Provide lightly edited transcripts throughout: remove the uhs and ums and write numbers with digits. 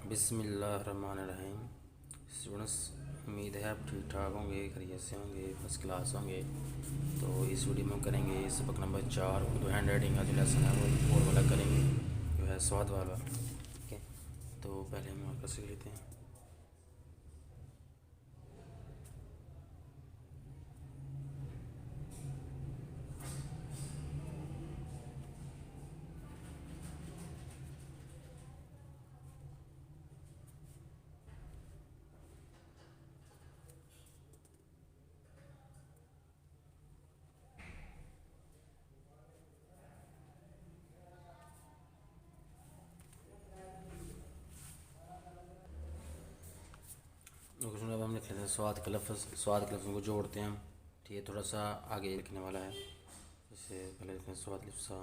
बिस्मिल्लाहिर्रहमानिर्रहीम। स्टूडेंट्स, उम्मीद है आप ठीक ठाक होंगे, खैरियत से होंगे, फर्स्ट क्लास होंगे। तो इस वीडियो में हम करेंगे सबक नंबर 4 उर्दू हैंड राइटिंग का जो लेसन है वो और वाला करेंगे, जो है स्वाद वाला। ठीक है, तो पहले हम आपका सीख लेते हैं। क्वेश्चन अब हम लिख लेते हैं स्वाद का लफ्ज़। स्वाद के लफ्ज़ को जोड़ते हैं हम। ठीक है, थोड़ा सा आगे लिखने वाला है। जैसे पहले लिखते हैं स्वाद लिफ्सा।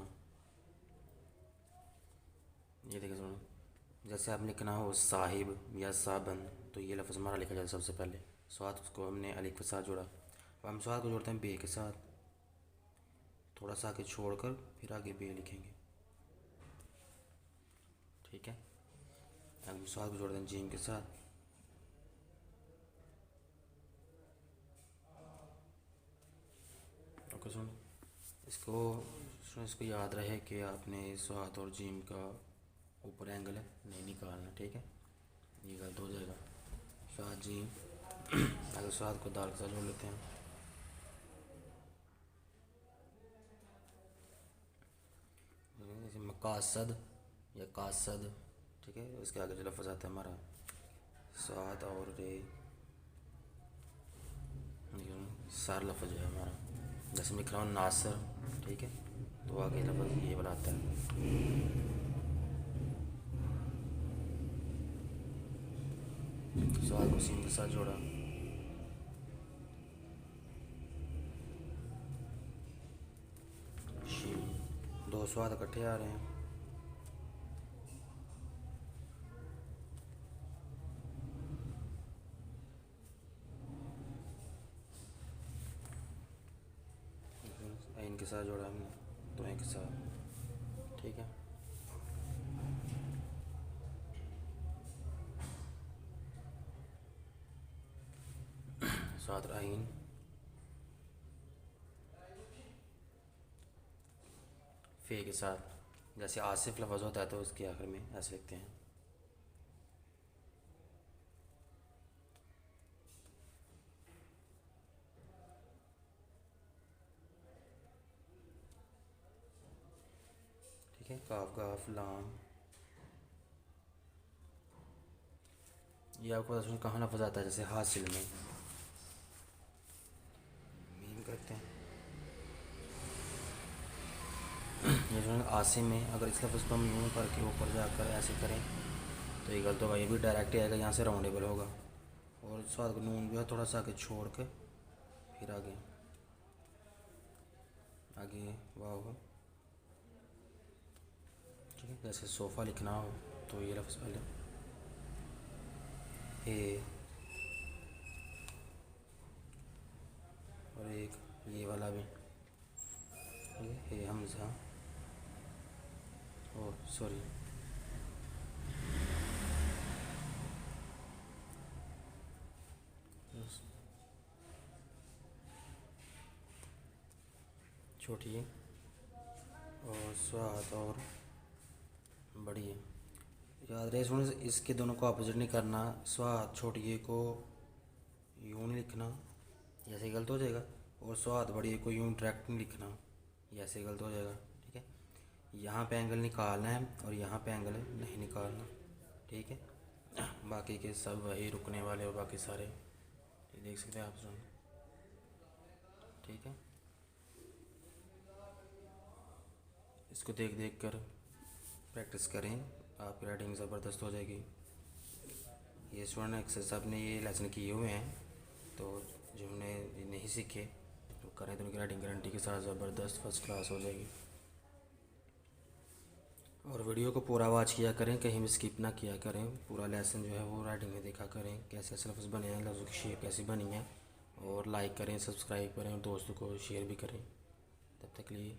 ये देखिए सुनो, जैसे आप लिखना हो साहिब या साबन, तो ये लफ्ज़ हमारा लिखा जाता है सबसे पहले। स्वाद को हमने अलिफ के साथ जोड़ा। अब हम स्वाद को जोड़ते हैं बे के साथ, थोड़ा सा आगे छोड़कर फिर आगे बे लिखेंगे। ठीक है, अब हम स्वाद को जोड़ते हैं जीम के साथ। ओके सुन, इसको याद रहे कि आपने स्वाद और जीम का ऊपर एंगल है नहीं निकालना। ठीक है, ये गलत हो जाएगा। स्वाद जीम अगर स्वाद को दाल के साथ जोड़ लेते हैं। जैसे मकासद या कासद। ठीक है, इसके आगे जो लफ्ज़ आता है हमारा स्वाद और रे, सार लफ्ज़ है हमारा। जैसे लिख रहा हूँ नासर, ठीक है, तो आगे लफ्ज़ ये वाला आता है। स्वाद को सीन के साथ जोड़ा। शीन, दो स्वाद इकट्ठे आ रहे हैं। इनके साथ जोड़ा हमने, दो के साथ। ठीक है, स्वाद आइन, फे के साथ। जैसे आसिफ लफ्ज़ होता है तो उसके आखिर में ऐसे लिखते हैं। ठीक है, काफ गाफ लाम। ये आपको पता कहाँ लफ्ज़ आता है, जैसे हासिल में मीम करते हैं। ये जो आसिम में, अगर इस लफ्ज़ को हम यूँ करके ऊपर जाकर ऐसे करें तो ये गलत होगा। ये भी डायरेक्ट आएगा, यहाँ से राउंडेबल होगा। और स्वाद को नून जो है थोड़ा सा आगे छोड़ कर फिर आगे आगे वाह हो। ठीक है, जैसे सोफ़ा लिखना हो तो ये लफ्ज़ पहले ए, और एक ये वाला भी हे हमज़ा, ओ सॉरी, छोटी है और स्वाद और बड़ी है। याद रहे सुन, इसके दोनों को अपोजिट नहीं करना। स्वाद छोटी को यूँ नहीं लिखना, ऐसे गलत हो जाएगा। और स्वाद बड़ी को यूँ डायरेक्ट नहीं लिखना, ये ऐसे गलत हो जाएगा। ठीक है, यहाँ पे एंगल निकालना है और यहाँ पे एंगल नहीं निकालना। ठीक है, बाकी के सब वही रुकने वाले और बाकी सारे देख सकते हैं आप सुन। ठीक है, इसको देख देख कर प्रैक्टिस करें, आपकी राइटिंग ज़बरदस्त हो जाएगी। ये स्टूडेंट एक्सरसाइज आपने ये लेसन किए हुए हैं, तो जो हमने नहीं सीखे तो करें तो उनकी राइटिंग गारंटी के साथ ज़बरदस्त फर्स्ट क्लास हो जाएगी। और वीडियो को पूरा वॉच किया करें, कहीं भी स्किप ना किया करें। पूरा लेसन जो है वो राइटिंग में देखा करें, कैसे ऐसे लफ्ज़ बने हैं, लफ्ज़ों की शेप कैसी बनी है। और लाइक करें, सब्सक्राइब करें और दोस्तों को शेयर भी करें। तब तक लिए